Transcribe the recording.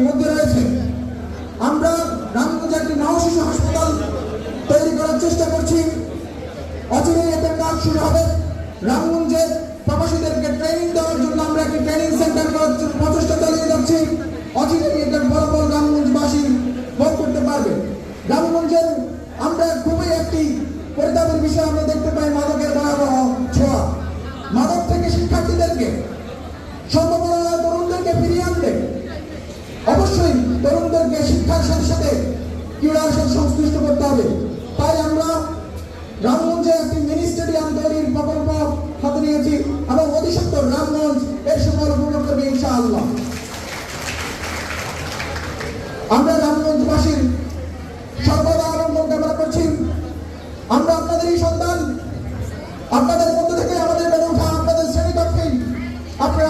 মধ্যে রয়েছে। আমরা রামগঞ্জে একটি নবশিশু হাসপাতাল তৈরি করার চেষ্টা করছি। অচিরেই এটার কাজ শুরু হবে। রামগঞ্জের প্রবাসীদেরকে ট্রেনিং দেওয়ার জন্য আমরা একটি ট্রেনিং সেন্টার করার প্রচেষ্টা চালিয়ে যাচ্ছি। অচিরেই এটার ফলাফল রামগঞ্জবাসী ভোগ করতে পারবে। রামগঞ্জের আমরা খুবই একটি পরিতাপের বিষয় আমরা দেখতে পাই মাদকের ভয়াবহ ছোঁয়া। মাদক থেকে শিক্ষার্থীদেরকে সম্ভাবনা তরুণদেরকে ফিরিয়ে আনতে অবশ্যই তরুণদেরকে শিক্ষার সাথে সাথে ক্রীড়ার সাথে সংশ্লিষ্ট করতে হবে। তাই আমরা রামগঞ্জে একটি মিনি স্টেডিয়াম তৈরির প্রকল্প হাতে নিয়েছি এবং অতি সত্বর রামগঞ্জ এর সুফল পূর্ণ করবে ইনশাআল্লাহ। আমরা রামগঞ্জবাসীর সর্বদা আনন্দ কামনা করছি। আমরা আপনাদেরই সন্তান। আপনাদের মধ্য থেকে আমাদের বেড়ে ওঠা আপনাদের শ্রেণীকক্ষেই আপনারা